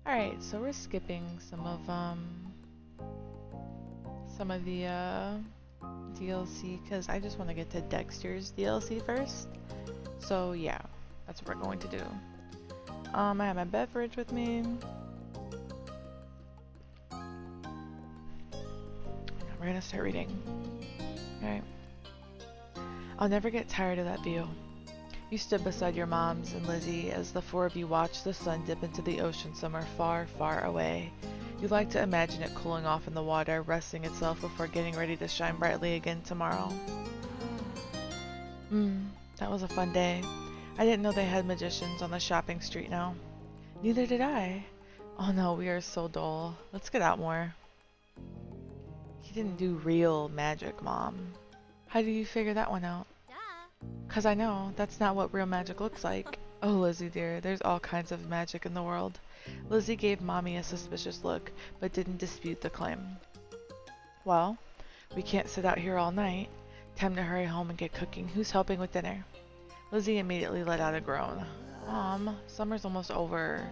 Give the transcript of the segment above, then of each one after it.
Alright, so we're skipping some of the DLC because I just want to get to Dexter's DLC first. So yeah, that's what we're going to do. I have my beverage with me. We're gonna start reading. Alright. I'll never get tired of that view. You stood beside your moms and Lizzie as the four of you watched the sun dip into the ocean somewhere far, far away. You like to imagine it cooling off in the water, resting itself before getting ready to shine brightly again tomorrow. That was a fun day. I didn't know they had magicians on the shopping street now. Neither did I. Oh no, we are so dull. Let's get out more. He didn't do real magic, Mom. How do you figure that one out? 'Cause I know, that's not what real magic looks like. Oh, Lizzie dear, there's all kinds of magic in the world. Lizzie gave Mommy a suspicious look, but didn't dispute the claim. Well, we can't sit out here all night. Time to hurry home and get cooking. Who's helping with dinner? Lizzie immediately let out a groan. Mom, summer's almost over.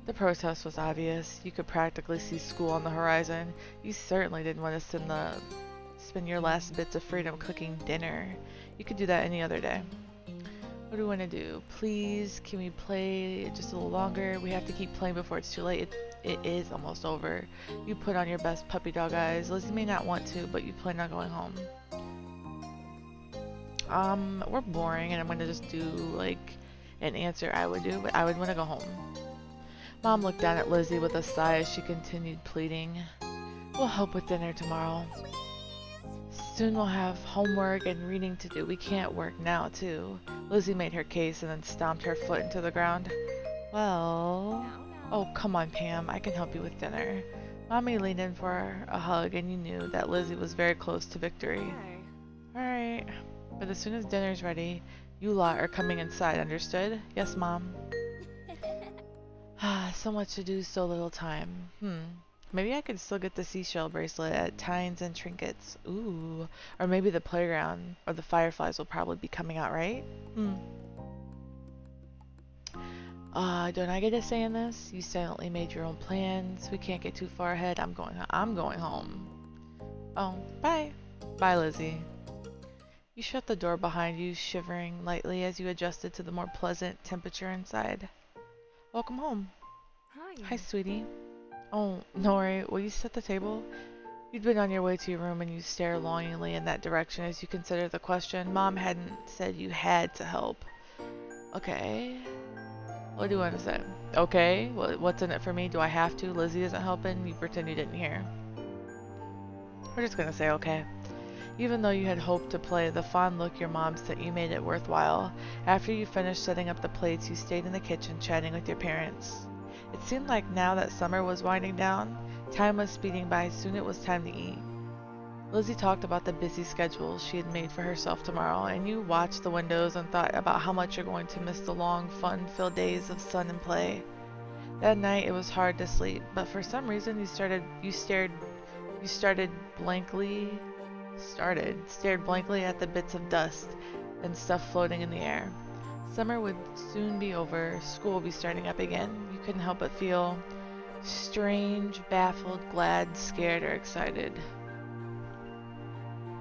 The protest was obvious. You could practically see school on the horizon. You certainly didn't want to spend your last bits of freedom cooking dinner. You could do that any other day. What do we want to do? Please, can we play just a little longer? We have to keep playing before it's too late. It is almost over. You put on your best puppy dog eyes. Lizzie may not want to, but you plan on going home. We're boring, and I'm gonna just do like an answer I would do, but I would want to go home. Mom looked down at Lizzie with a sigh as she continued pleading. We'll help with dinner tomorrow. Soon we'll have homework and reading to do. We can't work now, too. Lizzie made her case and then stomped her foot into the ground. Well... Oh, come on, Pam. I can help you with dinner. Mommy leaned in for a hug, and you knew that Lizzie was very close to victory. Alright. But as soon as dinner's ready, you lot are coming inside, understood? Yes, Mom. So much to do, so little time. Maybe I could still get the seashell bracelet at Tines and Trinkets. Ooh. Or maybe the playground or the fireflies will probably be coming out, right? Don't I get a say in this? You silently made your own plans. We can't get too far ahead. I'm going home. Oh, bye. Bye, Lizzie. You shut the door behind you, shivering lightly as you adjusted to the more pleasant temperature inside. Welcome home. Hi, sweetie. Oh, Nori, will you set the table? You'd been on your way to your room and you stare longingly in that direction as you consider the question. Mom hadn't said you had to help. Okay. What do you want to say? Okay. What's in it for me? Do I have to? Lizzie isn't helping. You pretend you didn't hear. We're just gonna say okay. Even though you had hoped to play, the fond look your mom sent you made it worthwhile. After you finished setting up the plates, you stayed in the kitchen chatting with your parents. It seemed like now that summer was winding down, time was speeding by. Soon it was time to eat. Lizzie talked about the busy schedule she had made for herself tomorrow, and you watched the windows and thought about how much you're going to miss the long, fun-filled days of sun and play. That night it was hard to sleep, but for some reason you stared blankly at the bits of dust and stuff floating in the air. Summer would soon be over. School would be starting up again. You couldn't help but feel strange, baffled, glad, scared, or excited.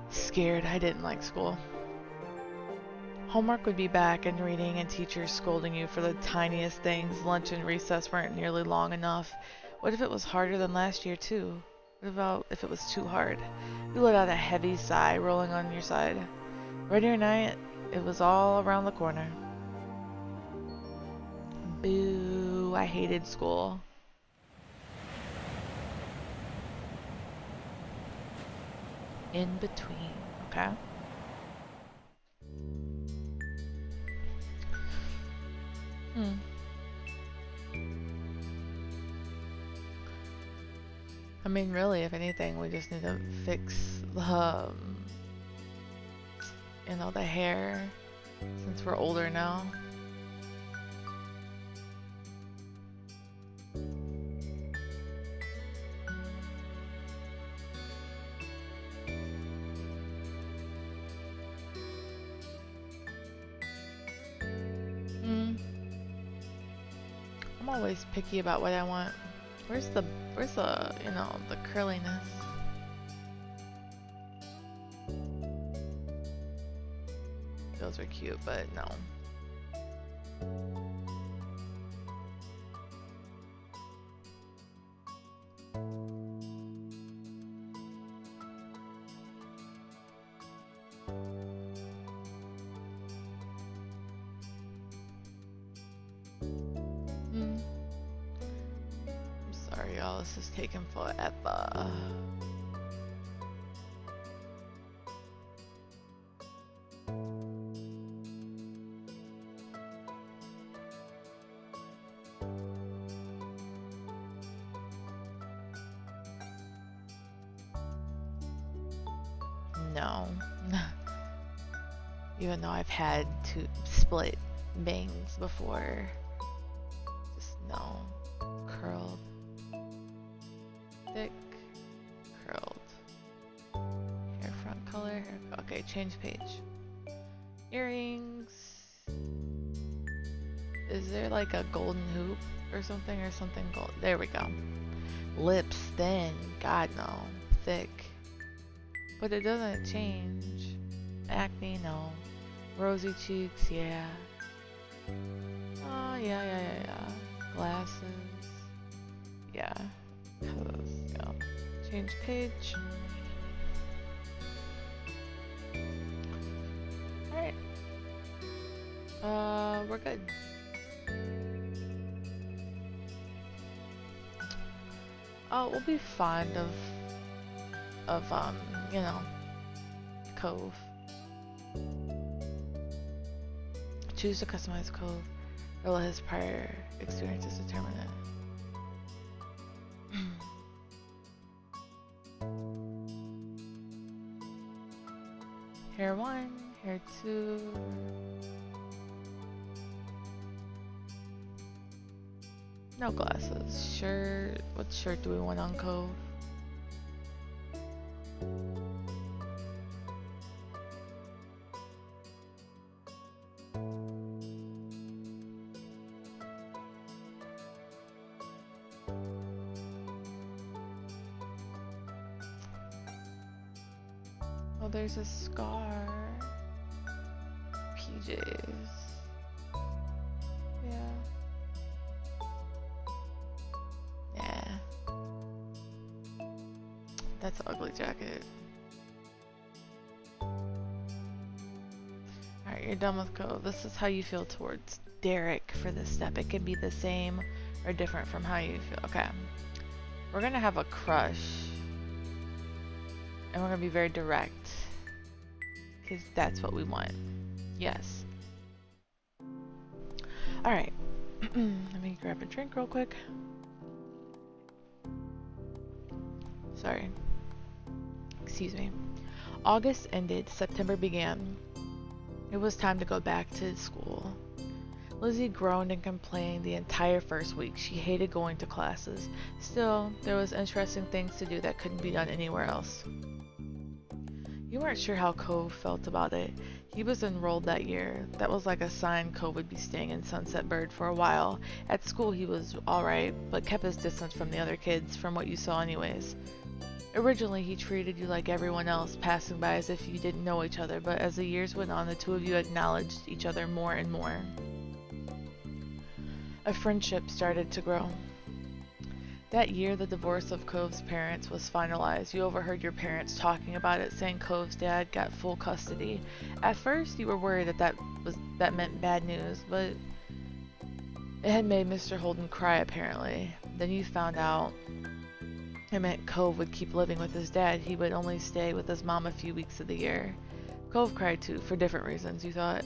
Scared. I didn't like school. Homework would be back and reading and teachers scolding you for the tiniest things. Lunch and recess weren't nearly long enough. What if it was harder than last year too? What about if it was too hard? You let out a heavy sigh, rolling on your side. Ready or not, it was all around the corner. Boo, I hated school. In between, okay? I mean, really, if anything, we just need to fix the, the hair, since we're older now. I'm always picky about what I want. where's the, you know, the curliness? Those are cute, but no. I'm sorry, y'all. This is taking forever. No. Even though I've had to split bangs before. Just no. Curled. Thick. Curled. Hair front color. Hair, okay, change page. Earrings. Is there like a golden hoop or something gold? There we go. Lips thin. God no. Thick. But it doesn't change. Acne, no. Rosy cheeks, yeah. Oh, yeah. Glasses. Yeah. Yeah. Change page. Alright. We're good. Oh, we'll be fond of you know, Cove. Choose to customize Cove or let his prior experiences determine it. Hair 1, hair 2. No glasses. Shirt. What shirt do we want on Cove? Oh, there's a scar. PJs. Yeah. That's an ugly jacket. Alright, you're done with Cove. This is how you feel towards Derek for this step. It can be the same or different from how you feel. Okay. We're gonna have a crush. And we're gonna be very direct. Because that's what we want. Yes. Alright. Let me grab a drink real quick. Sorry. Excuse me. August ended, September began. It was time to go back to school. Lizzie groaned and complained the entire first week. She hated going to classes. Still, there was interesting things to do that couldn't be done anywhere else. You weren't sure how Cove felt about it. He was enrolled that year. That was like a sign Cove would be staying in Sunset Bird for a while. At school he was alright, but kept his distance from the other kids, from what you saw anyways. Originally, he treated you like everyone else, passing by as if you didn't know each other, but as the years went on, the two of you acknowledged each other more and more. A friendship started to grow. That year, the divorce of Cove's parents was finalized. You overheard your parents talking about it, saying Cove's dad got full custody. At first, you were worried that meant bad news, but it had made Mr. Holden cry, apparently. Then you found out it meant Cove would keep living with his dad. He would only stay with his mom a few weeks of the year. Cove cried too, for different reasons, you thought.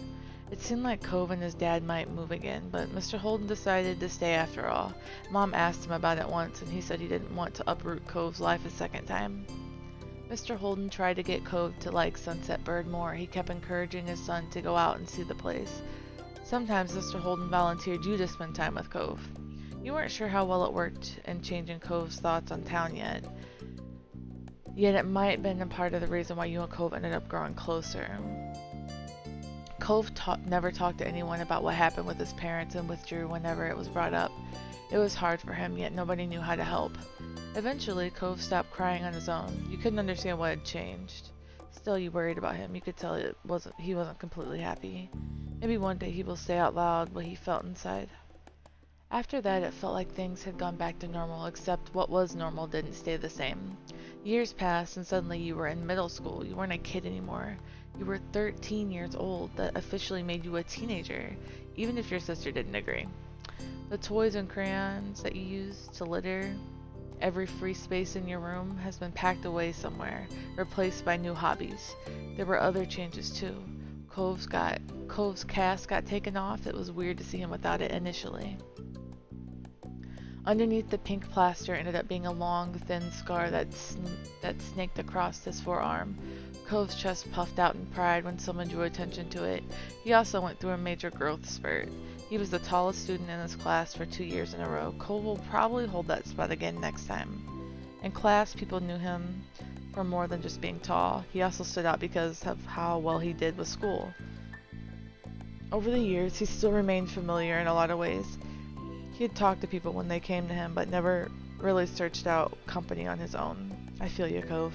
It seemed like Cove and his dad might move again, but Mr. Holden decided to stay after all. Mom asked him about it once, and he said he didn't want to uproot Cove's life a second time. Mr. Holden tried to get Cove to like Sunset Bird more. He kept encouraging his son to go out and see the place. Sometimes Mr. Holden volunteered you to spend time with Cove. You weren't sure how well it worked in changing Cove's thoughts on town yet. Yet it might have been a part of the reason why you and Cove ended up growing closer. Cove never talked to anyone about what happened with his parents and withdrew whenever it was brought up. It was hard for him, yet nobody knew how to help. Eventually, Cove stopped crying on his own. You couldn't understand what had changed. Still, you worried about him. You could tell he wasn't completely happy. Maybe one day he will say out loud what he felt inside. After that, it felt like things had gone back to normal, except what was normal didn't stay the same. Years passed, and suddenly you were in middle school. You weren't a kid anymore. You were 13 years old. That officially made you a teenager, even if your sister didn't agree. The toys and crayons that you used to litter every free space in your room has been packed away somewhere, replaced by new hobbies. There were other changes too. Cove's cast got taken off. It was weird to see him without it initially. Underneath the pink plaster ended up being a long, thin scar that snaked across his forearm. Cove's chest puffed out in pride when someone drew attention to it. He also went through a major growth spurt. He was the tallest student in his class for 2 years in a row. Cove will probably hold that spot again next time. In class, people knew him for more than just being tall. He also stood out because of how well he did with school. Over the years, he still remained familiar in a lot of ways. He had talked to people when they came to him, but never really searched out company on his own. I feel you, Cove.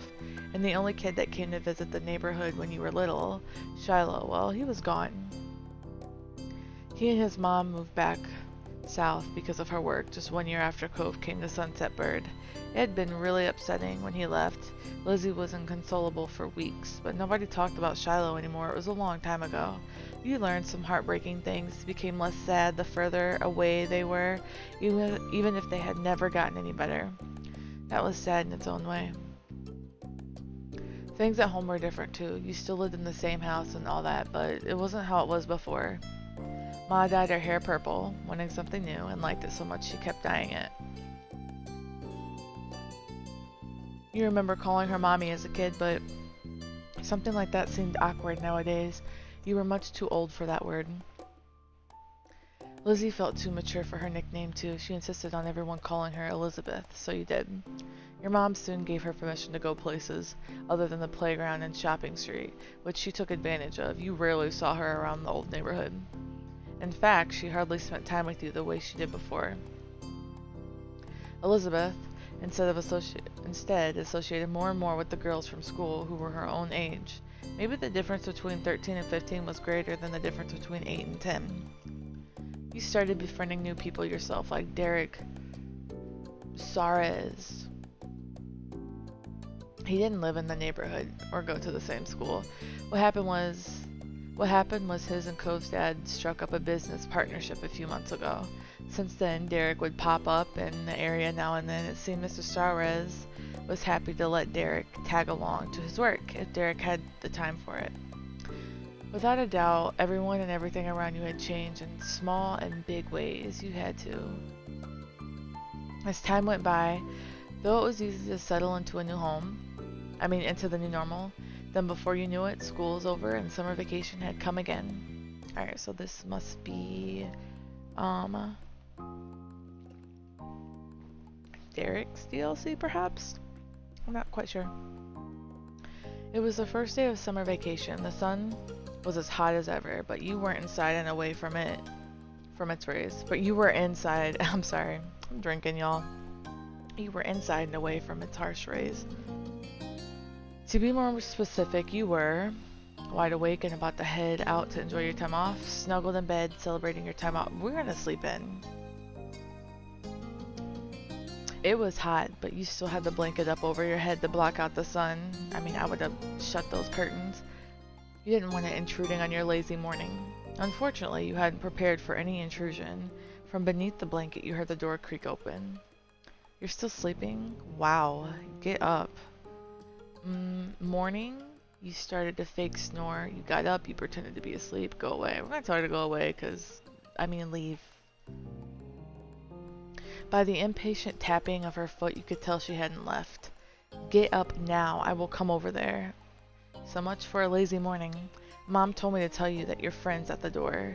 And the only kid that came to visit the neighborhood when you were little, Shiloh, well, he was gone. He and his mom moved back south because of her work just 1 year after Cove came to Sunset Bird. It had been really upsetting when he left. Lizzie was inconsolable for weeks, but nobody talked about Shiloh anymore. It was a long time ago. You learned some heartbreaking things, became less sad the further away they were, even if they had never gotten any better. That was sad in its own way. Things at home were different too. You still lived in the same house and all that, but it wasn't how it was before. Ma dyed her hair purple, wanting something new, and liked it so much she kept dyeing it. You remember calling her mommy as a kid, but something like that seemed awkward nowadays. You were much too old for that word. Lizzie felt too mature for her nickname too. She insisted on everyone calling her Elizabeth, so you did. Your mom soon gave her permission to go places other than the playground and shopping street, which she took advantage of. You rarely saw her around the old neighborhood. In fact, she hardly spent time with you the way she did before. Elizabeth, instead associated more and more with the girls from school who were her own age. Maybe the difference between 13 and 15 was greater than the difference between 8 and 10. You started befriending new people yourself, like Derek Suarez. He didn't live in the neighborhood or go to the same school. What happened was his and Cove's dad struck up a business partnership a few months ago. Since then, Derek would pop up in the area now and then. It seemed Mr. Suarez was happy to let Derek tag along to his work if Derek had the time for it. Without a doubt, everyone and everything around you had changed in small and big ways. You had to. As time went by, though it was easy to settle into the new normal, then before you knew it, school was over and summer vacation had come again. Alright, so this must be Derek's DLC, perhaps? I'm not quite sure. It was the first day of summer vacation. The sun was as hot as ever, but you weren't inside and away from its rays. But you were inside. I'm sorry. I'm drinking, y'all. You were inside and away from its harsh rays. To be more specific, you were wide awake and about to head out to enjoy your time off, snuggled in bed, celebrating your time out. We're gonna sleep in. It was hot, but you still had the blanket up over your head to block out the sun. I mean, I would have shut those curtains. You didn't want it intruding on your lazy morning. Unfortunately, you hadn't prepared for any intrusion. From beneath the blanket, you heard the door creak open. You're still sleeping? Wow, get up. Morning, you started to fake snore. You got up, you pretended to be asleep. Go away. We're not telling her to go away leave. By the impatient tapping of her foot, you could tell she hadn't left. Get up now. I will come over there. So much for a lazy morning. Mom told me to tell you that your friend's at the door.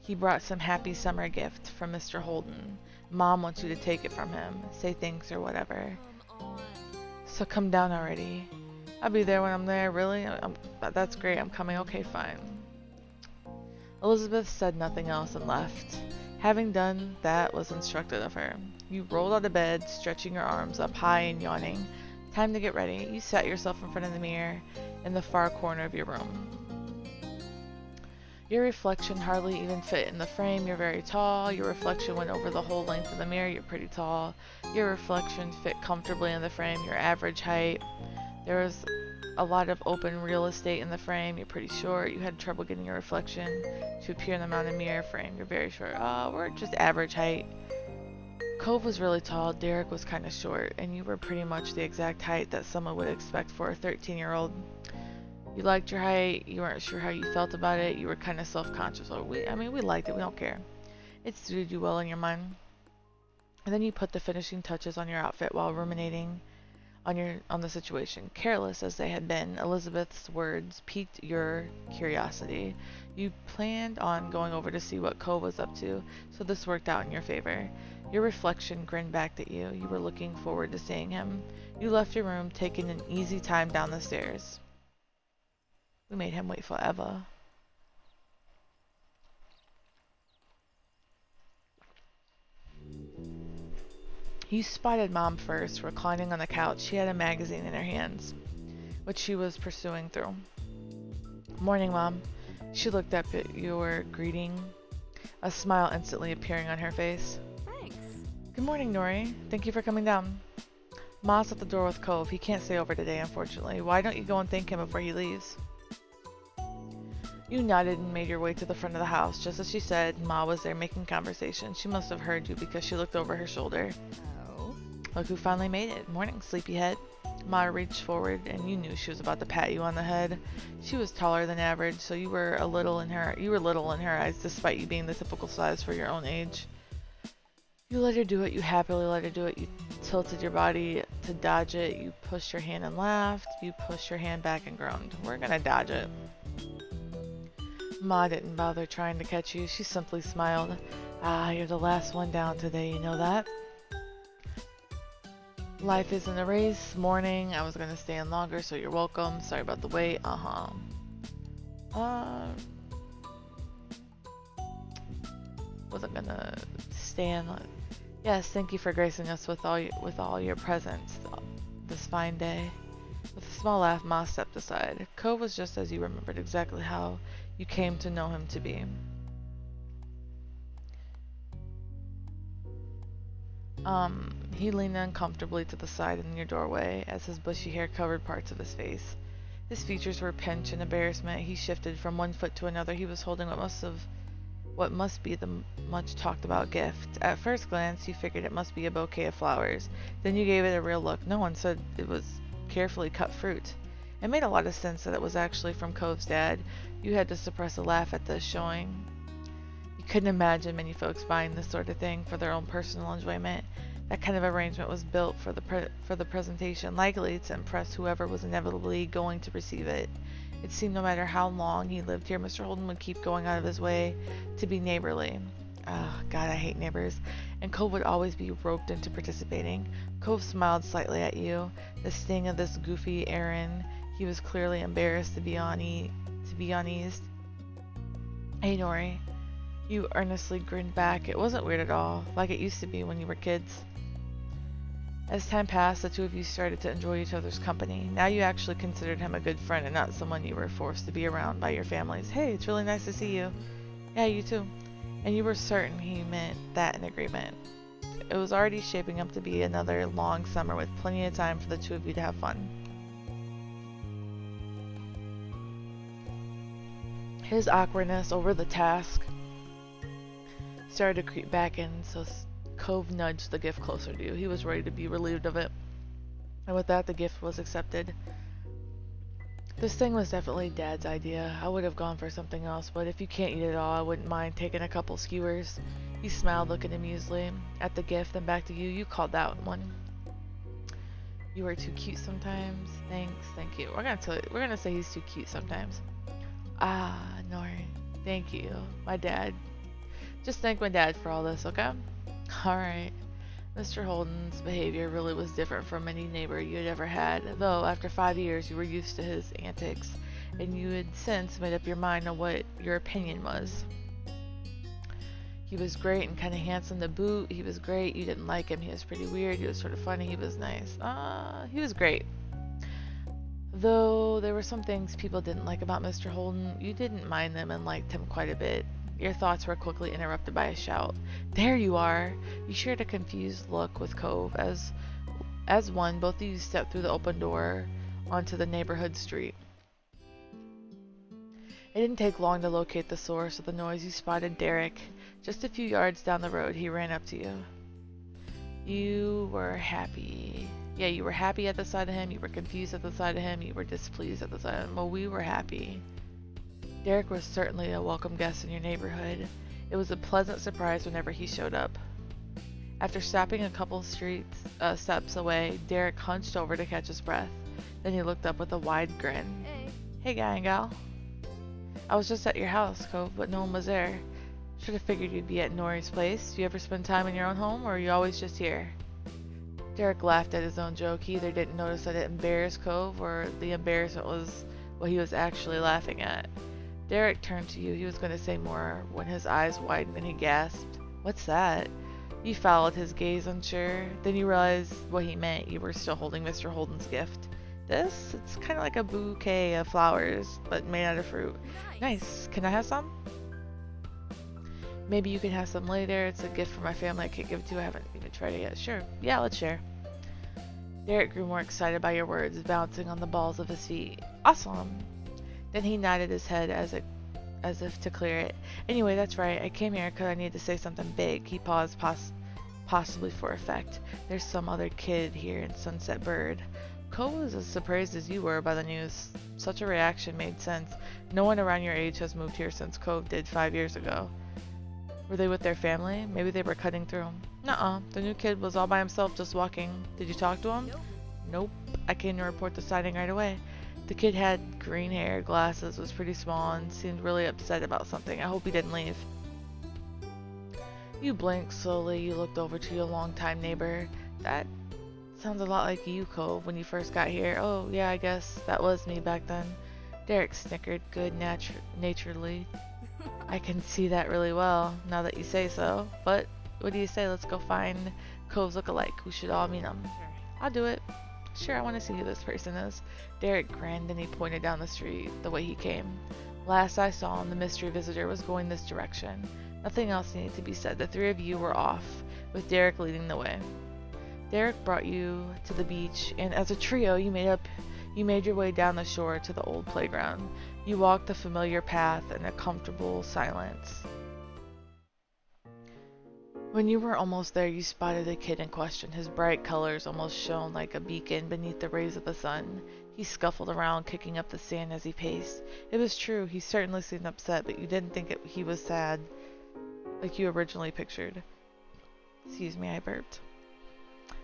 He brought some happy summer gift from Mr. Holden. Mom wants you to take it from him. Say thanks or whatever. So come down already. I'll be there when I'm there. Really? That's great. I'm coming. Okay, fine. Elizabeth said nothing else and left. Having done that was instructed of her. You rolled out of bed, stretching your arms up high and yawning. Time to get ready. You sat yourself in front of the mirror in the far corner of your room. Your reflection hardly even fit in the frame. You're very tall. Your reflection went over the whole length of the mirror. You're pretty tall. Your reflection fit comfortably in the frame. Your average height. There was a lot of open real estate in the frame. You're pretty short. You had trouble getting your reflection to appear in the mounted mirror frame. You're very short. We're just average height. Cove was really tall. Derek was kind of short. And you were pretty much the exact height that someone would expect for a 13-year-old. You liked your height. You weren't sure how you felt about it. You were kind of self-conscious. We liked it. We don't care. It suited you well in your mind. And then you put the finishing touches on your outfit while ruminating on the situation. Careless as they had been, Elizabeth's words piqued your curiosity. You planned on going over to see what Cove was up to, so this worked out in your favor. Your reflection grinned back at you. You were looking forward to seeing him. You left your room, taking an easy time down the stairs. We made him wait forever. You spotted Mom first, reclining on the couch. She had a magazine in her hands, which she was pursuing through. Morning, Mom. She looked up at your greeting, a smile instantly appearing on her face. Thanks. Good morning, Nori. Thank you for coming down. Ma's at the door with Cove. He can't stay over today, unfortunately. Why don't you go and thank him before he leaves? You nodded and made your way to the front of the house. Just as she said, Ma was there making conversation. She must have heard you because she looked over her shoulder. Oh. Look who finally made it. Morning, sleepyhead. Ma reached forward and you knew she was about to pat you on the head. She was taller than average, so you were little in her eyes despite you being the typical size for your own age. You let her do it. You happily let her do it. You tilted your body to dodge it. You pushed your hand and laughed. You pushed your hand back and groaned. We're gonna dodge it. Ma didn't bother trying to catch you. She simply smiled. You're the last one down today, you know that? Life isn't a race. Morning. I was gonna stay in longer, so you're welcome. Sorry about the wait. Wasn't gonna stay in. Yes, thank you for gracing us with all your presents this fine day. With a small laugh, Ma stepped aside. Cove was just as you remembered, exactly how you came to know him to be. He leaned uncomfortably to the side in your doorway as his bushy hair covered parts of his face. His features were pinched in embarrassment. He shifted from one foot to another. He was holding what must be the much talked about gift. At first glance, you figured it must be a bouquet of flowers. Then you gave it a real look. No one said it was carefully cut fruit. It made a lot of sense that it was actually from Cove's dad. You had to suppress a laugh at this showing. You couldn't imagine many folks buying this sort of thing for their own personal enjoyment. That kind of arrangement was built for the presentation, likely to impress whoever was inevitably going to receive it. It seemed no matter how long he lived here, Mr. Holden would keep going out of his way to be neighborly. God, I hate neighbors. And Cove would always be roped into participating. Cove smiled slightly at you. The sting of this goofy errand. He was clearly embarrassed to be uneased. Hey, Nori. You earnestly grinned back. It wasn't weird at all, like it used to be when you were kids. As time passed, the two of you started to enjoy each other's company. Now you actually considered him a good friend and not someone you were forced to be around by your families. Hey, it's really nice to see you. Yeah, you too. And you were certain he meant that in agreement. It was already shaping up to be another long summer with plenty of time for the two of you to have fun. His awkwardness over the task started to creep back in, so Cove nudged the gift closer to you. He was ready to be relieved of it. And with that, the gift was accepted. This thing was definitely Dad's idea. I would have gone for something else, but if you can't eat it all, I wouldn't mind taking a couple skewers. He smiled, looking amusedly at the gift, then back to you. You called that one. You are too cute sometimes. Thanks, thank you. We're gonna say he's too cute sometimes. Nori. Thank you. My dad. Just thank my dad for all this, okay? Alright. Mr. Holden's behavior really was different from any neighbor you had ever had, though after 5 years you were used to his antics, and you had since made up your mind on what your opinion was. He was great and kind of handsome to boot. He was great. You didn't like him. He was pretty weird. He was sort of funny. He was nice. He was great. Though there were some things people didn't like about Mr. Holden, you didn't mind them and liked him quite a bit. Your thoughts were quickly interrupted by a shout. There you are! You shared a confused look with Cove. As one, both of you stepped through the open door onto the neighborhood street. It didn't take long to locate the source of the noise. You spotted Derek. Just a few yards down the road, he ran up to you. You were happy. Yeah, you were happy at the sight of him, you were confused at the sight of him, you were displeased at the sight of him. Well, we were happy. Derek was certainly a welcome guest in your neighborhood. It was a pleasant surprise whenever he showed up. After stopping a couple steps away, Derek hunched over to catch his breath. Then he looked up with a wide grin. Hey guy and gal. I was just at your house, Cove, but no one was there. Should have figured you'd be at Nori's place. Do you ever spend time in your own home, or are you always just here? Derek laughed at his own joke. He either didn't notice that it embarrassed Cove, or the embarrassment was what he was actually laughing at. Derek turned to you. He was going to say more when his eyes widened and he gasped. What's that? You followed his gaze, unsure. Then you realized what he meant. You were still holding Mr. Holden's gift. This? It's kind of like a bouquet of flowers, but made out of fruit. Nice. Can I have some? Maybe you can have some later. It's a gift for my family. I can't give it to you. I haven't even tried it yet. Sure. Yeah, let's share. Derek grew more excited by your words, bouncing on the balls of his feet. Awesome. Then he nodded his head as if to clear it. Anyway, that's right. I came here because I needed to say something big. He paused, possibly for effect. There's some other kid here in Sunset Bird. Cole was as surprised as you were by the news. Such a reaction made sense. No one around your age has moved here since Cove did 5 years ago. Were they with their family? Maybe they were cutting through. Nuh-uh. The new kid was all by himself just walking. Did you talk to him? Nope. I came to report the sighting right away. The kid had green hair, glasses, was pretty small, and seemed really upset about something. I hope he didn't leave. You blinked slowly. You looked over to your longtime neighbor. That sounds a lot like you, Cove, when you first got here. Oh, yeah, I guess that was me back then. Derek snickered good-naturedly. I can see that really well, now that you say so. But, what do you say? Let's go find Cove's look-alike. We should all meet him. I'll do it. Sure, I want to see who this person is. Derek grinned and he pointed down the street, the way he came. Last I saw him, the mystery visitor was going this direction. Nothing else needed to be said. The three of you were off, with Derek leading the way. Derek brought you to the beach, and as a trio, you made your way down the shore to the old playground. You walked the familiar path in a comfortable silence. When you were almost there, you spotted the kid in question. His bright colors almost shone like a beacon beneath the rays of the sun. He scuffled around, kicking up the sand as he paced. It was true, he certainly seemed upset, but you didn't think he was sad, like you originally pictured. Excuse me, I burped.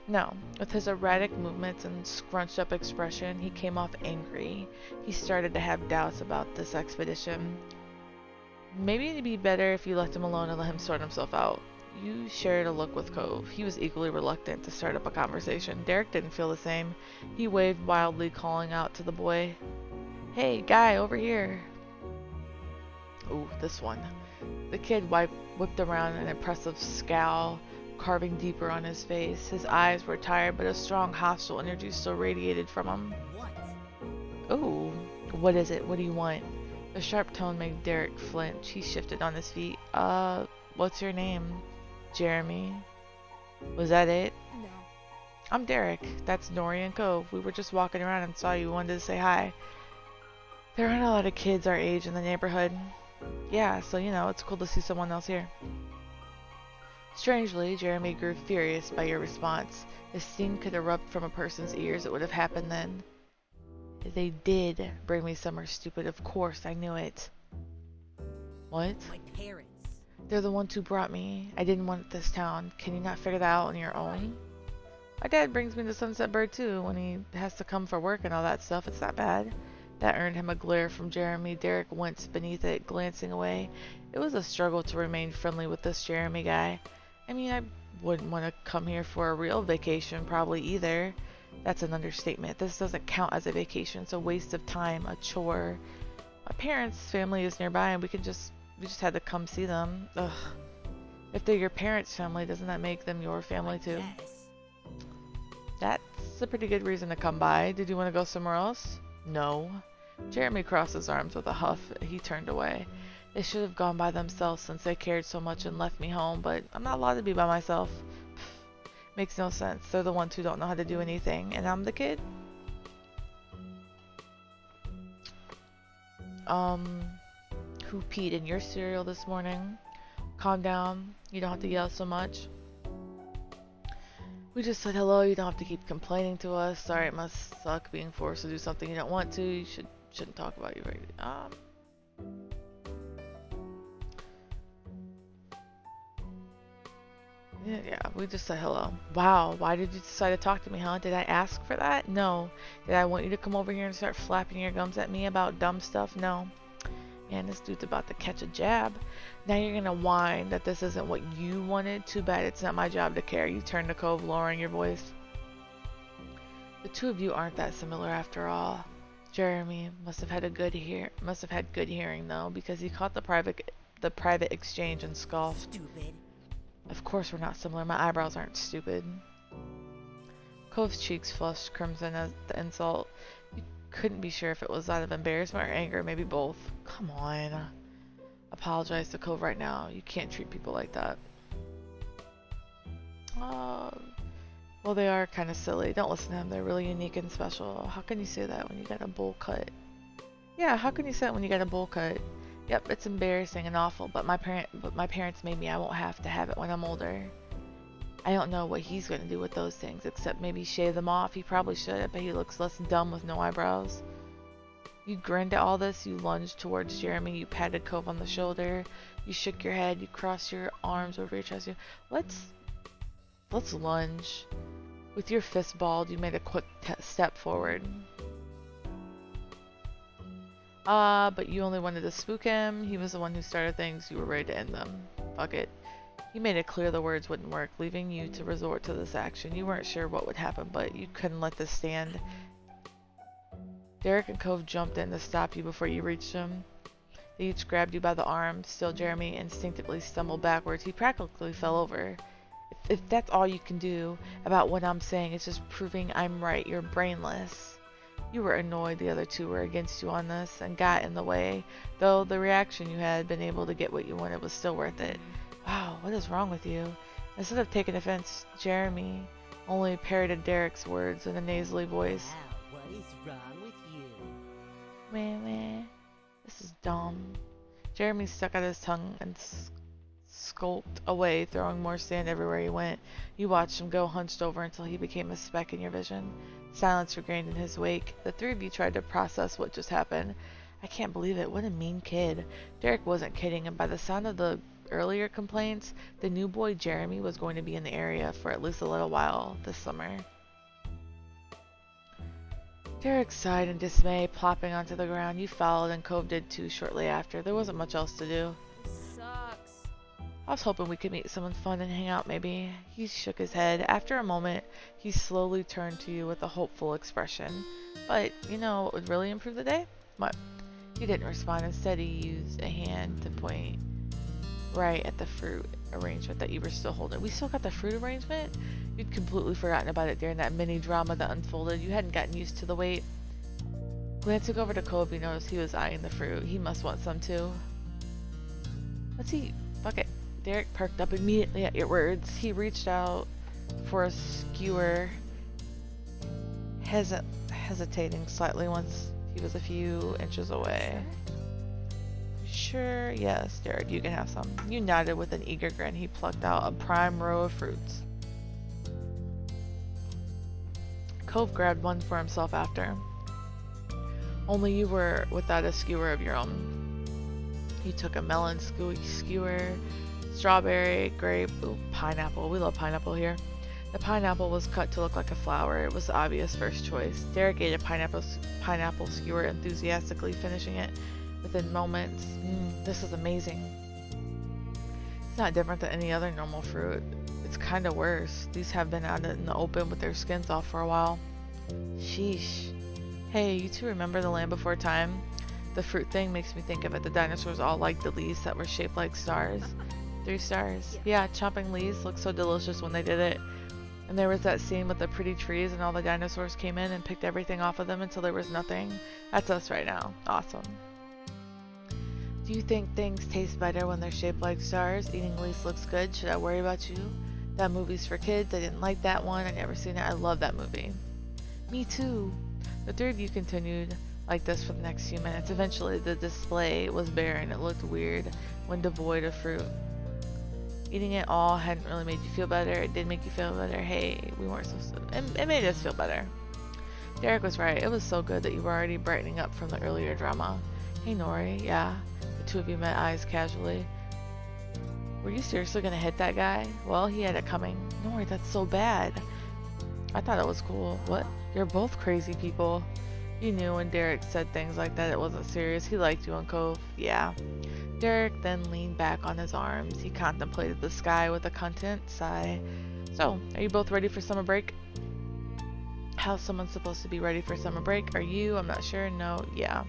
No, with his erratic movements and scrunched up expression, he came off angry. He started to have doubts about this expedition. Maybe it'd be better if you left him alone and let him sort himself out. You shared a look with Cove. He was equally reluctant to start up a conversation. Derek didn't feel the same. He waved wildly, calling out to the boy, "Hey, guy, over here." Ooh, this one. The kid whipped around an impressive scowl, carving deeper on his face. His eyes were tired, but a strong hostile energy still radiated from him. What? Oh, what is it? What do you want? The sharp tone made Derek flinch. He shifted on his feet. What's your name? Jeremy. Was that it? No. I'm Derek. That's Nori and Cove. We were just walking around and saw you. Wanted to say hi. There aren't a lot of kids our age in the neighborhood. Yeah, so it's cool to see someone else here. Strangely, Jeremy grew furious by your response. If steam could erupt from a person's ears, it would have happened then. They did bring me somewhere stupid. Of course, I knew it. What? My parents. They're the ones who brought me. I didn't want this town. Can you not figure that out on your own? My dad brings me to Sunset Bird too when he has to come for work and all that stuff. It's not bad. That earned him a glare from Jeremy. Derek winced beneath it, glancing away. It was a struggle to remain friendly with this Jeremy guy. I mean, I wouldn't want to come here for a real vacation probably either. That's an understatement. This doesn't count as a vacation. It's a waste of time, a chore. My parents' family is nearby and we just had to come see them. Ugh. If they're your parents' family, doesn't that make them your family too? That's a pretty good reason to come by. Did you want to go somewhere else? No. Jeremy crossed his arms with a huff. He turned away. They should have gone by themselves since they cared so much and left me home, but I'm not allowed to be by myself. Pfft, makes no sense. They're the ones who don't know how to do anything, and I'm the kid? Who peed in your cereal this morning? Calm down. You don't have to yell so much. We just said hello. You don't have to keep complaining to us. Sorry, it must suck being forced to do something you don't want to. You shouldn't talk about you right. Yeah, we just said hello. Wow, why did you decide to talk to me, huh? Did I ask for that? No. Did I want you to come over here and start flapping your gums at me about dumb stuff? No. Man, this dude's about to catch a jab. Now you're gonna whine that this isn't what you wanted. Too bad it's not my job to care. You turned to Cove, lowering your voice. The two of you aren't that similar after all. Jeremy must have had good hearing though, because he caught the private exchange and scoffed. Stupid. Of course we're not similar. My eyebrows aren't stupid. Cove's cheeks flushed crimson at the insult. You couldn't be sure if it was out of embarrassment or anger, maybe both. Come on. Apologize to Cove right now. You can't treat people like that. Well, they are kind of silly. Don't listen to them. They're really unique and special. How can you say that when you got a bowl cut? Yeah, how can you say that when you got a bowl cut? Yep, it's embarrassing and awful, but my parents made me. I won't have to have it when I'm older. I don't know what he's going to do with those things, except maybe shave them off. He probably should. I bet he looks less dumb with no eyebrows. You grinned at all this. You lunged towards Jeremy. You patted Cove on the shoulder. You shook your head. You crossed your arms over your chest. Let's lunge. With your fist balled, you made a quick step forward. But you only wanted to spook him. He was the one who started things. You were ready to end them. Fuck it. He made it clear the words wouldn't work, leaving you to resort to this action. You weren't sure what would happen, but you couldn't let this stand. Derek and Cove jumped in to stop you before you reached him. They each grabbed you by the arm. Still, Jeremy instinctively stumbled backwards. He practically fell over. If that's all you can do about what I'm saying, it's just proving I'm right. You're brainless. You were annoyed the other two were against you on this and got in the way, though the reaction you had been able to get what you wanted was still worth it. Wow, what is wrong with you? Instead of taking offense, Jeremy only parroted Derek's words in a nasally voice. Wow, what is wrong with you? Meh. This is dumb. Jeremy stuck out his tongue and skulked away, throwing more sand everywhere he went. You watched him go hunched over until he became a speck in your vision. Silence regained in his wake. The three of you tried to process what just happened. I can't believe it. What a mean kid. Derek wasn't kidding, and by the sound of the earlier complaints, the new boy Jeremy was going to be in the area for at least a little while this summer. Derek sighed in dismay, plopping onto the ground. You followed, and Cove did too shortly after. There wasn't much else to do. Sucks. I was hoping we could meet someone fun and hang out maybe. He shook his head. After a moment, he slowly turned to you with a hopeful expression. But, you know what would really improve the day? What? You didn't respond. Instead, he used a hand to point right at the fruit arrangement that you were still holding. We still got the fruit arrangement? You'd completely forgotten about it during that mini drama that unfolded. You hadn't gotten used to the wait. Glancing over to Cove, you noticed he was eyeing the fruit. He must want some too. Let's eat. Fuck it. Derek perked up immediately at your words. He reached out for a skewer, hesitating slightly once he was a few inches away. Sure, yes, Derek, you can have some. You nodded with an eager grin. He plucked out a prime row of fruits. Cove grabbed one for himself after. Only you were without a skewer of your own. He took a melon skewer, strawberry, grape, ooh, pineapple. We love pineapple here. The pineapple was cut to look like a flower. It was the obvious first choice. Derek ate a pineapple skewer enthusiastically, finishing it within moments. This is amazing. It's not different than any other normal fruit. It's kind of worse. These have been out in the open with their skins off for a while. Sheesh. Hey, you two remember the Land Before Time? The fruit thing makes me think of it. The dinosaurs all liked the leaves that were shaped like stars. 3 stars. Yeah. Yeah, chopping leaves looked so delicious when they did it. And there was that scene with the pretty trees and all the dinosaurs came in and picked everything off of them until there was nothing. That's us right now. Awesome. Do you think things taste better when they're shaped like stars? Eating leaves looks good. Should I worry about you? That movie's for kids. I didn't like that one. I never seen it. I love that movie. Me too. The 3 of you continued like this for the next few minutes. Eventually, the display was barren. It looked weird when devoid of fruit. Eating it all hadn't really made you feel better. It did make you feel better. Hey, we weren't supposed to. It made us feel better. Derek was right. It was so good that you were already brightening up from the earlier drama. Hey, Nori. Yeah. The 2 of you met eyes casually. Were you seriously gonna hit that guy? Well, he had it coming. Nori, that's so bad. I thought it was cool. What? You're both crazy people. You knew when Derek said things like that it wasn't serious. He liked you in Cove. Yeah. Derek then leaned back on his arms. He contemplated the sky with a content sigh. So, are you both ready for summer break? How's someone supposed to be ready for summer break? Are you? I'm not sure. No. Yeah.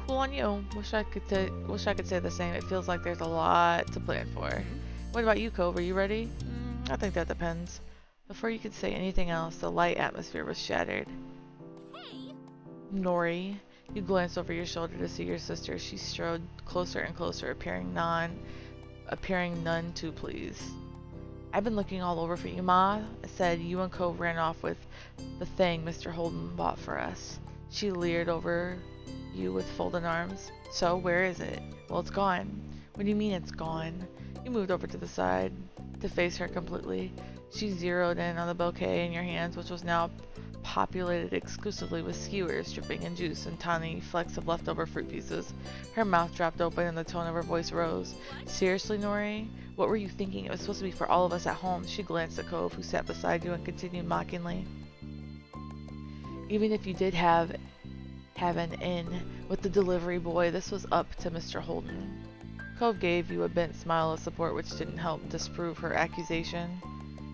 Cool on you. Wish I could say the same. It feels like there's a lot to plan for. What about you, Cove? Are you ready? I think that depends. Before you could say anything else, the light atmosphere was shattered. Hey! Nori, you glanced over your shoulder to see your sister. She strode closer and closer, appearing none too pleased. I've been looking all over for you, Ma. Said you and Cove ran off with the thing Mr. Holden bought for us. She leered over you with folded arms. So, where is it? Well, it's gone. What do you mean it's gone? You moved over to the side to face her completely. She zeroed in on the bouquet in your hands, which was now populated exclusively with skewers dripping in juice and tiny flecks of leftover fruit pieces. Her mouth dropped open and the tone of her voice rose. Seriously, Nori? What were you thinking? It was supposed to be for all of us at home. She glanced at Cove, who sat beside you, and continued mockingly. Even if you did have an in with the delivery boy, this was up to Mr. Holden. Cove gave you a bent smile of support, which didn't help disprove her accusation.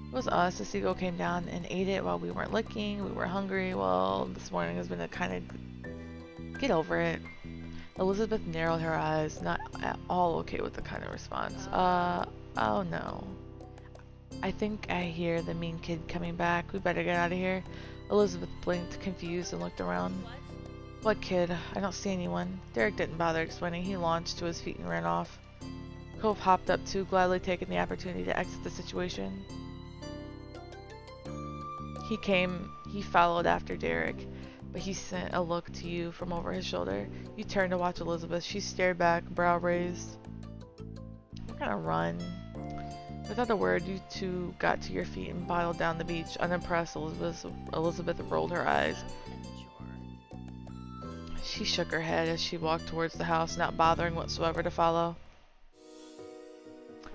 It was us. The seagull came down and ate it while we weren't looking. We were hungry. Well, this morning has been a kind of... Get over it. Elizabeth narrowed her eyes, not at all okay with the kind of response. Oh no. I think I hear the mean kid coming back. We better get out of here. Elizabeth blinked, confused, and looked around. What kid? I don't see anyone. Derek didn't bother explaining. He launched to his feet and ran off. Cove hopped up too, gladly taking the opportunity to exit the situation. He followed after Derek, but he sent a look to you from over his shoulder. You turned to watch Elizabeth. She stared back, brow raised. We're gonna run. Without a word, you two got to your feet and bottled down the beach. Unimpressed, Elizabeth rolled her eyes. She shook her head as she walked towards the house, not bothering whatsoever to follow.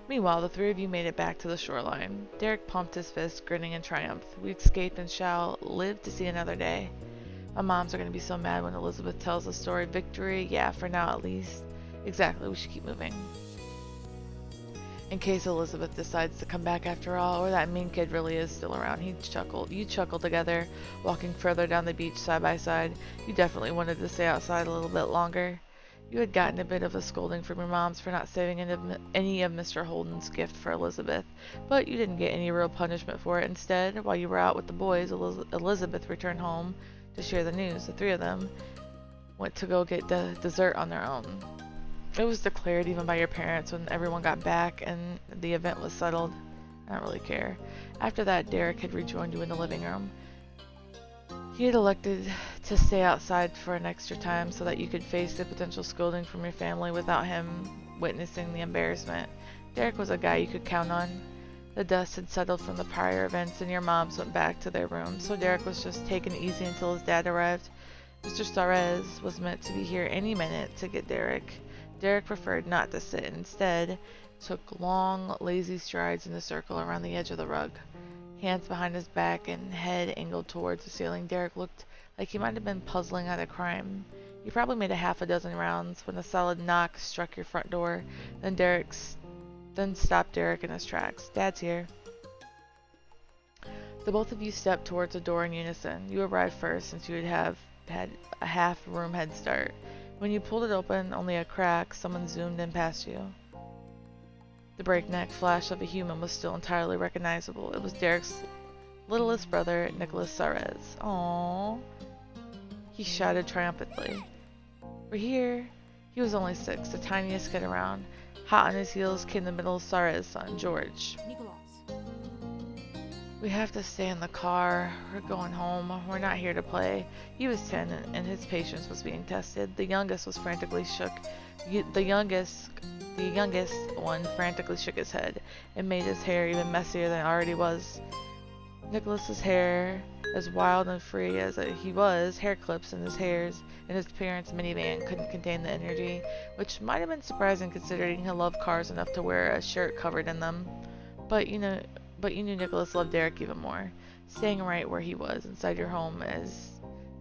Meanwhile, the 3 of you made it back to the shoreline. Derek pumped his fist, grinning in triumph. We escaped and shall live to see another day. My moms are going to be so mad when Elizabeth tells the story. Victory? Yeah, for now at least. Exactly, we should keep moving. In case Elizabeth decides to come back after all, or that mean kid really is still around. He chuckled. You chuckled together, walking further down the beach side by side. You definitely wanted to stay outside a little bit longer. You had gotten a bit of a scolding from your moms for not saving any of Mr. Holden's gift for Elizabeth, but you didn't get any real punishment for it. Instead, while you were out with the boys, Elizabeth returned home to share the news. The 3 of them went to go get the dessert on their own. It was declared even by your parents when everyone got back and the event was settled. I don't really care. After that, Derek had rejoined you in the living room. He had elected to stay outside for an extra time so that you could face the potential scolding from your family without him witnessing the embarrassment. Derek was a guy you could count on. The dust had settled from the prior events and your moms went back to their room, so Derek was just taking it easy until his dad arrived. Mr. Suarez was meant to be here any minute to get Derek. Derek preferred not to sit and instead took long, lazy strides in a circle around the edge of the rug. Hands behind his back and head angled towards the ceiling, Derek looked like he might have been puzzling out a crime. You probably made a half a dozen rounds when a solid knock struck your front door. Then stopped Derek in his tracks. Dad's here. The both of you stepped towards the door in unison. You arrived first since you had a half-room head start. When you pulled it open, only a crack, someone zoomed in past you. The breakneck flash of a human was still entirely recognizable. It was Derek's littlest brother, Nicholas Suarez. Aww. He shouted triumphantly. We're here. He was only 6, the tiniest kid around. Hot on his heels came the middle Suarez son, George. Nicholas. We have to stay in the car. We're going home. We're not here to play. He was 10 and his patience was being tested. The youngest was frantically shook. The youngest one frantically shook his head and made his hair even messier than it already was. Nicholas's hair, as wild and free as he was, hair clips in his parents' minivan couldn't contain the energy, which might have been surprising considering he loved cars enough to wear a shirt covered in them. But you knew Nicholas loved Derek even more. Staying right where he was, inside your home, as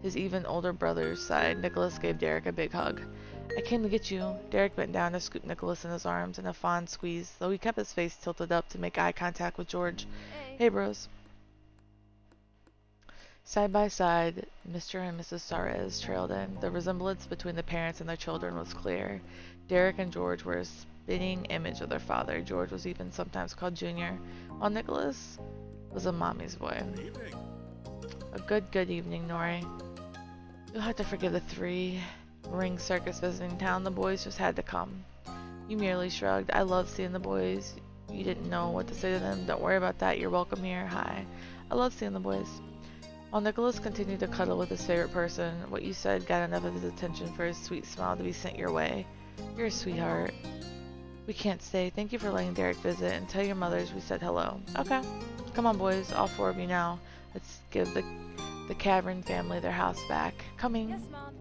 his even older brother's side, Nicholas gave Derek a big hug. I came to get you. Derek bent down to scoop Nicholas in his arms in a fond squeeze, though he kept his face tilted up to make eye contact with George. Hey, bros. Side by side, Mr. and Mrs. Suarez trailed in. The resemblance between the parents and their children was clear. Derek and George were a spitting image of their father. George was even sometimes called Junior, while Nicholas was a mommy's boy. A good evening, Nori. You'll have to forgive the 3 ring circus visiting town. The boys just had to come. You merely shrugged. I love seeing the boys. You didn't know what to say to them. Don't worry about that. You're welcome here. Hi. I love seeing the boys. While Nicholas continued to cuddle with his favorite person, what you said got enough of his attention for his sweet smile to be sent your way. You're a sweetheart. We can't stay. Thank you for letting Derek visit, and tell your mothers we said hello. Okay. Come on, boys. All 4 of you now. Let's give the Cavern family their house back. Coming. Yes, Mom.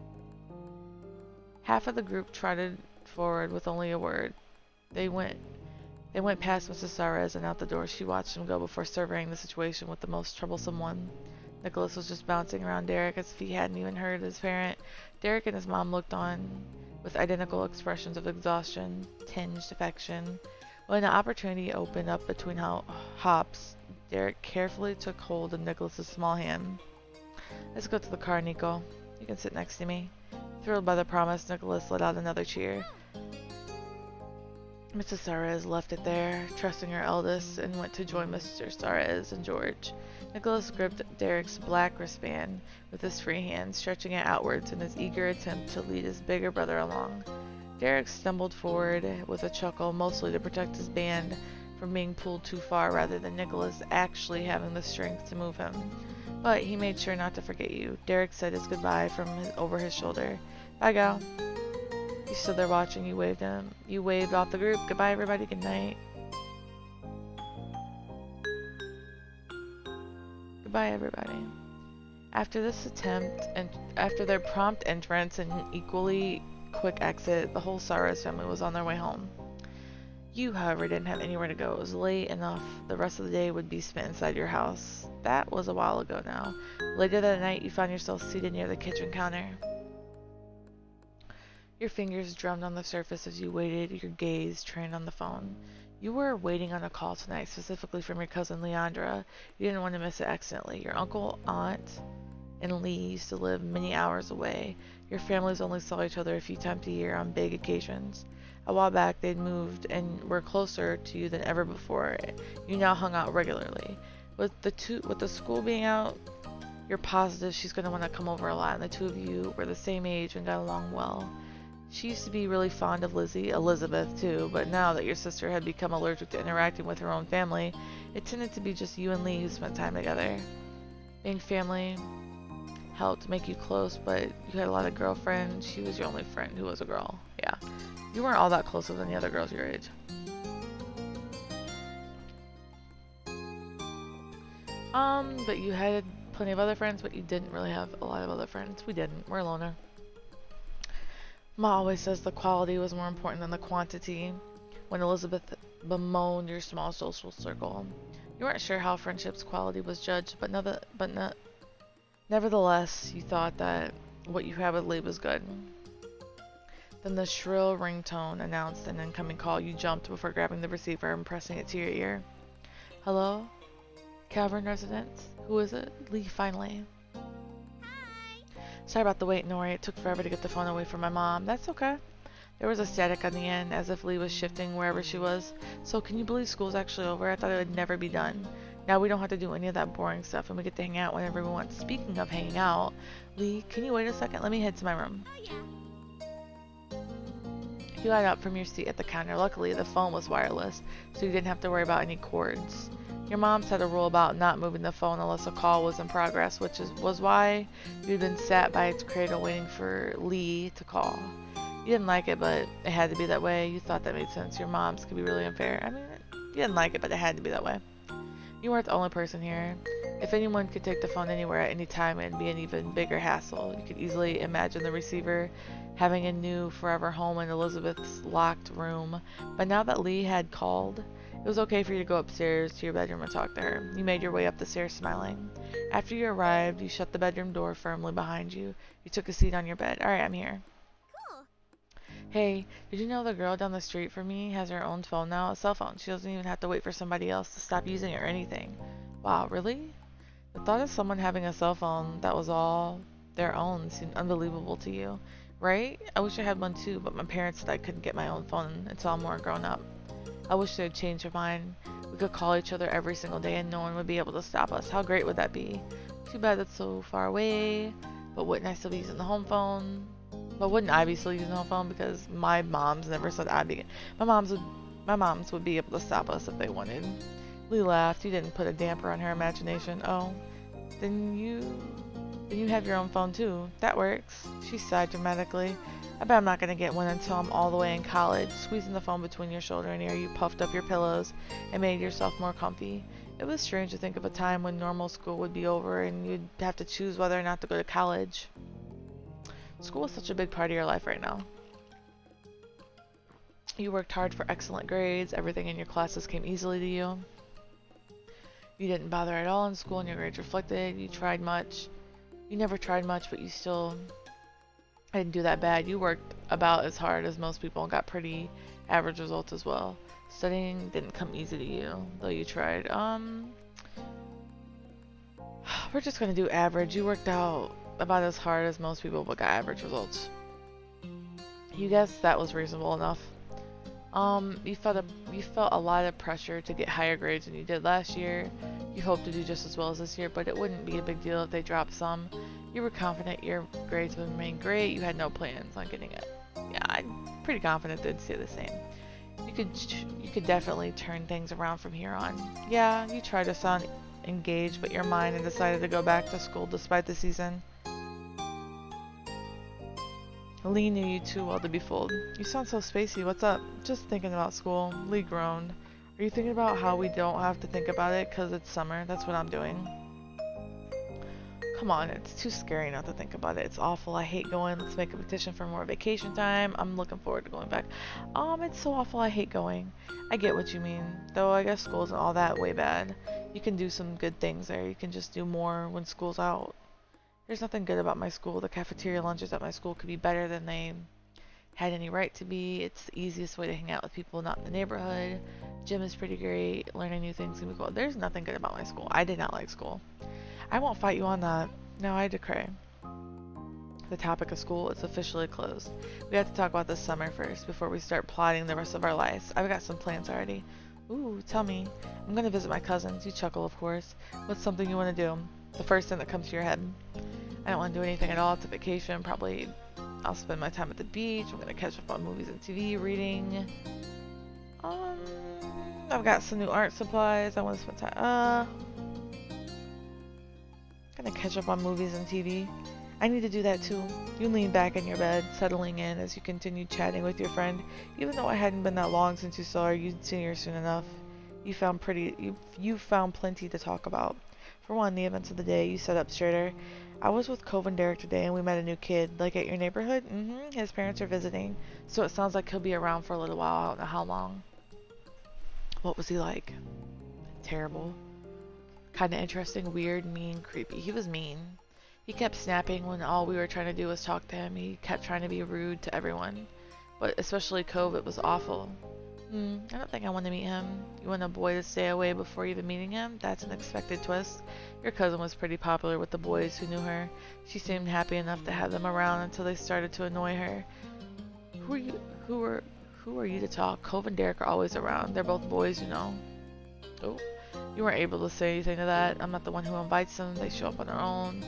Half of the group trotted forward with only a word. They went past Mrs. Suarez and out the door. She watched him go before surveying the situation with the most troublesome one. Nicholas was just bouncing around Derek as if he hadn't even heard his parent. Derek and his mom looked on with identical expressions of exhaustion, tinged affection. When the opportunity opened up between hops, Derek carefully took hold of Nicholas's small hand. Let's go to the car, Nico. You can sit next to me. Thrilled by the promise, Nicholas let out another cheer. Mrs. Suarez left it there, trusting her eldest, and went to join Mr. Suarez and George. Nicholas gripped Derek's black wristband with his free hand, stretching it outwards in his eager attempt to lead his bigger brother along. Derek stumbled forward with a chuckle, mostly to protect his band from being pulled too far rather than Nicholas actually having the strength to move him. But he made sure not to forget you. Derek said his goodbye from over his shoulder. Bye, gal. You stood there watching. You waved him. You waved off the group. Goodbye, everybody. Good night. Goodbye, everybody. After this attempt, and after their prompt entrance and equally quick exit, the whole Suarez family was on their way home. You, however, didn't have anywhere to go. It was late enough. The rest of the day would be spent inside your house. That was a while ago now. Later that night, you found yourself seated near the kitchen counter. Your fingers drummed on the surface as you waited, your gaze trained on the phone. You were waiting on a call tonight, specifically from your cousin Leandra. You didn't want to miss it accidentally. Your uncle, aunt, and Lee used to live many hours away. Your families only saw each other a few times a year on big occasions. A while back, they'd moved and were closer to you than ever before. You now hung out regularly. With the school being out, you're positive she's going to want to come over a lot, and the 2 of you were the same age and got along well. She used to be really fond of Elizabeth too, but now that your sister had become allergic to interacting with her own family, it tended to be just you and Lee who spent time together. Being family helped make you close, but you had a lot of girlfriends. She was your only friend who was a girl. Yeah. You weren't all that close with any other girls your age. But you had plenty of other friends, but you didn't really have a lot of other friends. We didn't. We're a loner. Ma always says the quality was more important than the quantity when Elizabeth bemoaned your small social circle. You weren't sure how friendship's quality was judged, but nevertheless, you thought that what you had with Lee was good. Then the shrill ringtone announced an incoming call. You jumped before grabbing the receiver and pressing it to your ear. Hello? Cavern residence? Who is it? Lee, finally. Sorry about the wait, Nori. It took forever to get the phone away from my mom. That's okay. There was a static on the end, as if Lee was shifting wherever she was. So, can you believe school's actually over? I thought it would never be done. Now we don't have to do any of that boring stuff, and we get to hang out whenever we want. Speaking of hanging out, Lee, can you wait a second? Let me head to my room. Oh yeah. You got up from your seat at the counter. Luckily, the phone was wireless, so you didn't have to worry about any cords. Your mom had a rule about not moving the phone unless a call was in progress, which was why you'd been sat by its cradle waiting for Lee to call. You didn't like it, but it had to be that way. You thought that made sense. Your moms could be really unfair. I mean, you didn't like it, but it had to be that way. You weren't the only person here. If anyone could take the phone anywhere at any time, it'd be an even bigger hassle. You could easily imagine the receiver having a new forever home in Elizabeth's locked room. But now that Lee had called, it was okay for you to go upstairs to your bedroom and talk to her. You made your way up the stairs smiling. After you arrived, you shut the bedroom door firmly behind you. You took a seat on your bed. Alright, I'm here. Cool. Hey, did you know the girl down the street from me has her own phone now? A cell phone. She doesn't even have to wait for somebody else to stop using it or anything. Wow, really? The thought of someone having a cell phone that was all their own seemed unbelievable to you, right? I wish I had one too, but my parents said I couldn't get my own phone until I'm more grown up. I wish they'd change their mind. We could call each other every single day and no one would be able to stop us. How great would that be? Too bad it's so far away, but wouldn't I still be using the home phone? But wouldn't I be still using the home phone? Because my moms never said I'd be. My moms would be able to stop us if they wanted. Lee laughed. You didn't put a damper on her imagination. Oh, then you have your own phone too. That works. She sighed dramatically. I bet I'm not gonna get one until I'm all the way in college. Squeezing the phone between your shoulder and ear, you puffed up your pillows and made yourself more comfy. It was strange to think of a time when normal school would be over and you'd have to choose whether or not to go to college. School is such a big part of your life right now. You worked hard for excellent grades. Everything in your classes came easily to you. You didn't bother at all in school and your grades reflected. You tried much. You never tried much, but you still didn't do that bad. You worked about as hard as most people and got pretty average results as well. Studying didn't come easy to you, though you tried. We're just gonna do average. You worked out about as hard as most people, but got average results. You guessed that was reasonable enough. You felt a lot of pressure to get higher grades than you did last year. You hoped to do just as well as this year, but it wouldn't be a big deal if they dropped some. You were confident your grades would remain great. You had no plans on getting it. Yeah, I'm pretty confident they'd stay the same. You could definitely turn things around from here on. Yeah, you tried to sound engaged, but your mind had decided to go back to school despite the season. Lee knew you too well to be fooled. You sound so spacey. What's up? Just thinking about school. Lee groaned. Are you thinking about how we don't have to think about it because it's summer? That's what I'm doing. Come on, it's too scary not to think about it. It's awful. I hate going. Let's make a petition for more vacation time. I'm looking forward to going back. It's so awful. I hate going. I get what you mean. Though I guess school isn't all that way bad. You can do some good things there. You can just do more when school's out. There's nothing good about my school. The cafeteria lunches at my school could be better than they had any right to be. It's the easiest way to hang out with people not in the neighborhood. Gym is pretty great. Learning new things can be cool. There's nothing good about my school. I did not like school. I won't fight you on that. No, I declare. The topic of school is officially closed. We have to talk about this summer first before we start plotting the rest of our lives. I've got some plans already. Ooh, tell me. I'm gonna visit my cousins. You chuckle, of course. What's something you want to do? The first thing that comes to your head. I don't want to do anything at all. It's a vacation. Probably I'll spend my time at the beach. I'm gonna catch up on movies and TV, reading. I've got some new art supplies. I want to spend time. Gonna catch up on movies and TV. I need to do that too. You lean back in your bed, settling in as you continue chatting with your friend. Even though it hadn't been that long since you saw her, you'd seen her soon enough. You found plenty to talk about. For one, the events of the day. You sat up straighter. I was with Cove and Derek today and we met a new kid. Like at your neighborhood? Mm-hmm. His parents are visiting. So it sounds like he'll be around for a little while. I don't know how long. What was he like? Terrible. Kinda interesting, weird, mean, creepy. He was mean. He kept snapping when all we were trying to do was talk to him. He kept trying to be rude to everyone. But especially Cove, it was awful. I don't think I want to meet him. You want a boy to stay away before even meeting him? That's an expected twist. Your cousin was pretty popular with the boys who knew her. She seemed happy enough to have them around until they started to annoy her. Who Who are who are you to talk? Cove and Derek are always around. They're both boys, you know. Oh, you weren't able to say anything to that. I'm not the one who invites them. They show up on their own.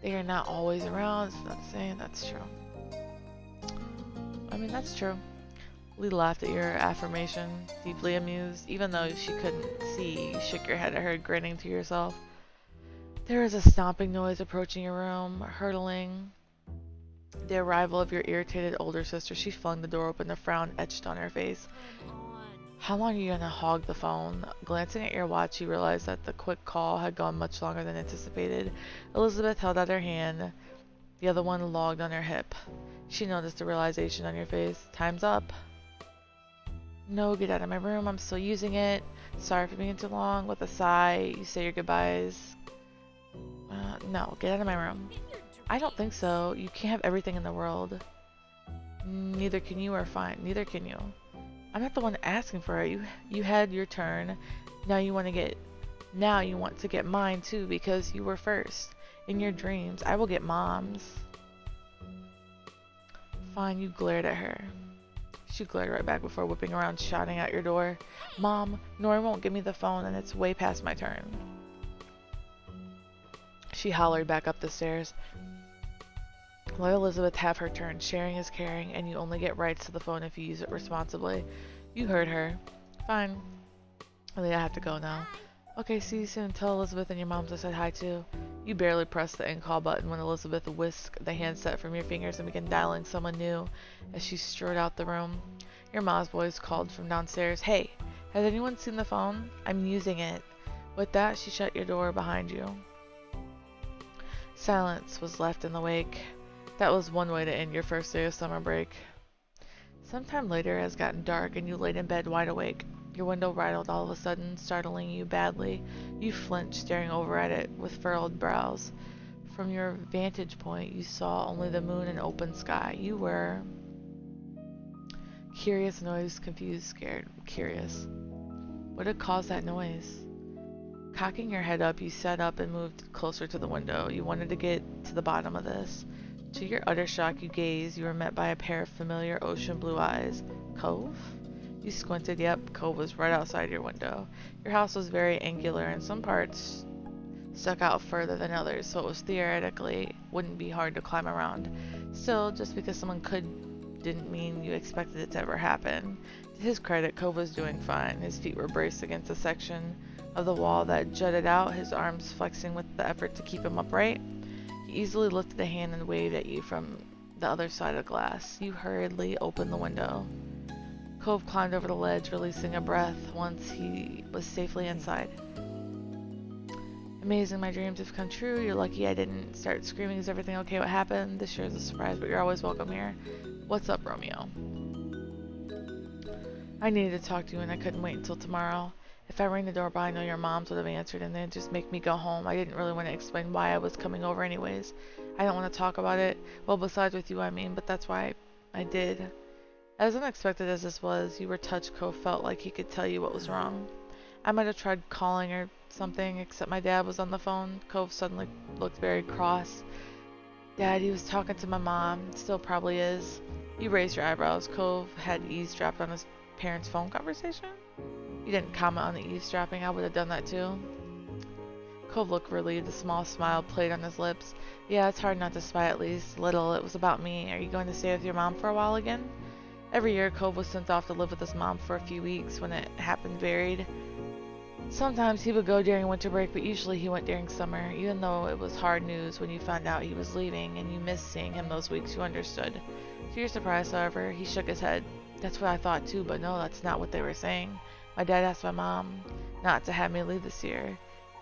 They are not always around. It's not saying that's true. I mean, that's true. Lee laughed at your affirmation, deeply amused. Even though she couldn't see, you shook your head at her, grinning to yourself. There was a stomping noise approaching your room, hurtling. The arrival of your irritated older sister. She flung the door open, a frown etched on her face. Come on. How long are you gonna hog the phone? Glancing at your watch, you realized that the quick call had gone much longer than anticipated. Elizabeth held out her hand, the other one logged on her hip. She noticed the realization on your face. Time's up. No, get out of my room. I'm still using it. Sorry for being too long. With a sigh, you say your goodbyes. No, get out of my room. I don't think so. You can't have everything in the world. Neither can you, or fine. Neither can you. I'm not the one asking for it. You had your turn. Now you want to get mine too because you were first. In your dreams, I will get Mom's. Fine, you glared at her. She glared right back before whipping around, shouting out your door. Mom, Nori won't give me the phone and it's way past my turn. She hollered back up the stairs. Let Elizabeth have her turn. Sharing is caring, and you only get rights to the phone if you use it responsibly. You heard her. Fine. Really, I have to go now. Okay, see you soon. Tell Elizabeth and your moms I said hi too. You barely pressed the end call button when Elizabeth whisked the handset from your fingers and began dialing someone new as she strode out the room. Your mom's voice called from downstairs. Hey, has anyone seen the phone? I'm using it. With that, she shut your door behind you. Silence was left in the wake. That was one way to end your first day of summer break. Sometime later, it has gotten dark and you laid in bed wide awake. Your window rattled all of a sudden, startling you badly. You flinched, staring over at it with furrowed brows. From your vantage point, you saw only the moon and open sky. You were... Curious noise, confused, scared, curious. What had caused that noise? Cocking your head up, you sat up and moved closer to the window. You wanted to get to the bottom of this. To your utter shock, you gazed. You were met by a pair of familiar ocean blue eyes. Cove? You squinted. Yep, Cove was right outside your window. Your house was very angular, and some parts stuck out further than others, so it was theoretically wouldn't be hard to climb around. Still, just because someone could didn't mean you expected it to ever happen. To his credit, Cove was doing fine. His feet were braced against a section of the wall that jutted out, his arms flexing with the effort to keep him upright. He easily lifted a hand and waved at you from the other side of the glass. You hurriedly opened the window. Cove climbed over the ledge, releasing a breath once he was safely inside. Amazing, my dreams have come true. You're lucky I didn't start screaming. Is everything okay? What happened? This sure is a surprise, but you're always welcome here. What's up, Romeo? I needed to talk to you and I couldn't wait until tomorrow. If I rang the doorbell, I know your moms would have answered and they'd just make me go home. I didn't really want to explain why I was coming over anyways. I don't want to talk about it. Well, besides with you, I mean, but that's why I did. As unexpected as this was, you were touched. Cove felt like he could tell you what was wrong. I might have tried calling or something, except my dad was on the phone. Cove suddenly looked very cross. Dad, he was talking to my mom. Still probably is. You raised your eyebrows. Cove had eavesdropped on his parents' phone conversation? You didn't comment on the eavesdropping. I would have done that too. Cove looked relieved. A small smile played on his lips. Yeah, it's hard not to spy at least. Little. It was about me. Are you going to stay with your mom for a while again? Every year, Cove was sent off to live with his mom for a few weeks. When it happened, varied. Sometimes he would go during winter break, but usually he went during summer. Even though it was hard news when you found out he was leaving and you missed seeing him those weeks, you understood. To your surprise, however, he shook his head. That's what I thought too, but no, that's not what they were saying. My dad asked my mom not to have me leave this year.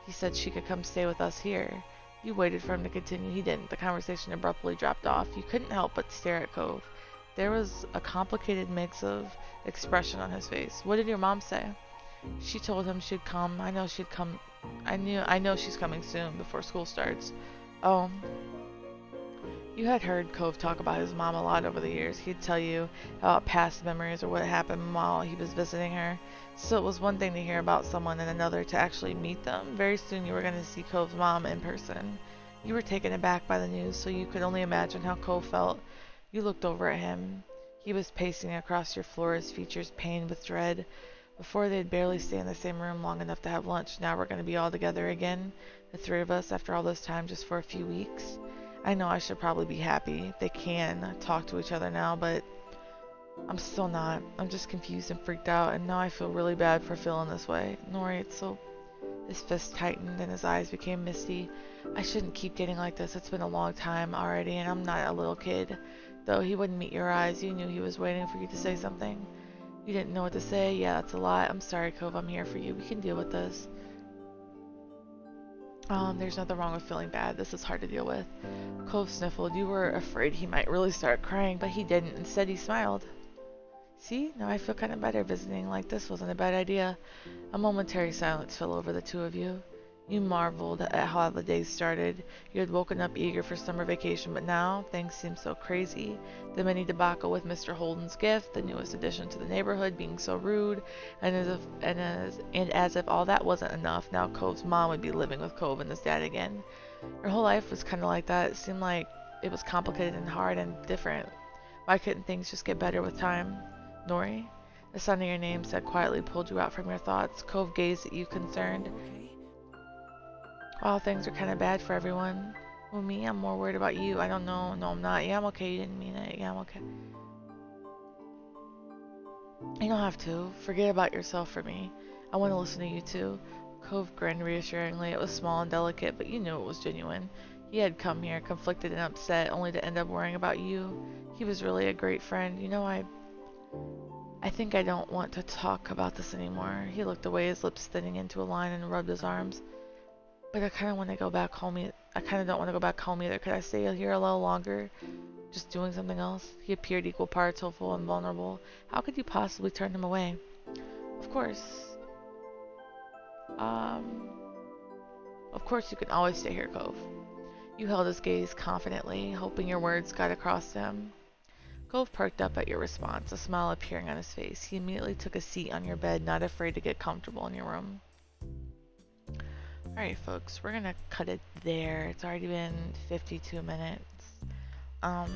He said she could come stay with us here. You waited for him to continue. He didn't. The conversation abruptly dropped off. You couldn't help but stare at Cove. There was a complicated mix of expression on his face. What did your mom say? She told him she'd come. I know she'd come. I know she's coming soon, before school starts. Oh. You had heard Cove talk about his mom a lot over the years. He'd tell you about past memories or what happened while he was visiting her. So it was one thing to hear about someone and another to actually meet them. Very soon you were going to see Cove's mom in person. You were taken aback by the news, so you could only imagine how Cove felt. You looked over at him. He was pacing across your floor, his features pained with dread. Before they'd barely stay in the same room long enough to have lunch. Now we're going to be all together again, the three of us, after all this time, just for a few weeks. I know I should probably be happy. They can talk to each other now, but I'm still not. I'm just confused and freaked out, and now I feel really bad for feeling this way. Nori, it's so... His fist tightened and his eyes became misty. I shouldn't keep getting like this. It's been a long time already, and I'm not a little kid. Though he wouldn't meet your eyes, you knew he was waiting for you to say something. You didn't know what to say? Yeah, that's a lot. I'm sorry, Cove. I'm here for you. We can deal with this. There's nothing wrong with feeling bad. This is hard to deal with. Cove sniffled. You were afraid he might really start crying, but he didn't. Instead, he smiled. See? Now I feel kind of better. Visiting like this wasn't a bad idea. A momentary silence fell over the two of you. You marveled at how the days started. You had woken up eager for summer vacation, but now things seemed so crazy. The mini debacle with Mr. Holden's gift, the newest addition to the neighborhood being so rude, and as if all that wasn't enough, now Cove's mom would be living with Cove and his dad again. Her whole life was kind of like that. It seemed like it was complicated and hard and different. Why couldn't things just get better with time? Nori? The sound of your name said quietly pulled you out from your thoughts. Cove gazed at you, concerned. Well, things are kind of bad for everyone. Well, me, I'm more worried about you. I don't know. No, I'm not. Yeah, I'm okay. You didn't mean it. Yeah, I'm okay. You don't have to. Forget about yourself for me. I want to listen to you too. Cove grinned reassuringly. It was small and delicate, but you knew it was genuine. He had come here, conflicted and upset, only to end up worrying about you. He was really a great friend. You know, I think I don't want to talk about this anymore. He looked away, his lips thinning into a line, and rubbed his arms. But I kind of want to go back home. I kind of don't want to go back home either. Could I stay here a little longer? Just doing something else? He appeared equal parts hopeful and vulnerable. How could you possibly turn him away? Of course. Of course you can always stay here, Cove. You held his gaze confidently, hoping your words got across to him. Cove perked up at your response, a smile appearing on his face. He immediately took a seat on your bed, not afraid to get comfortable in your room. Alright folks, we're gonna cut it there. It's already been 52 minutes. I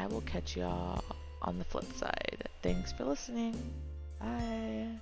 will catch y'all on the flip side. Thanks for listening. Bye.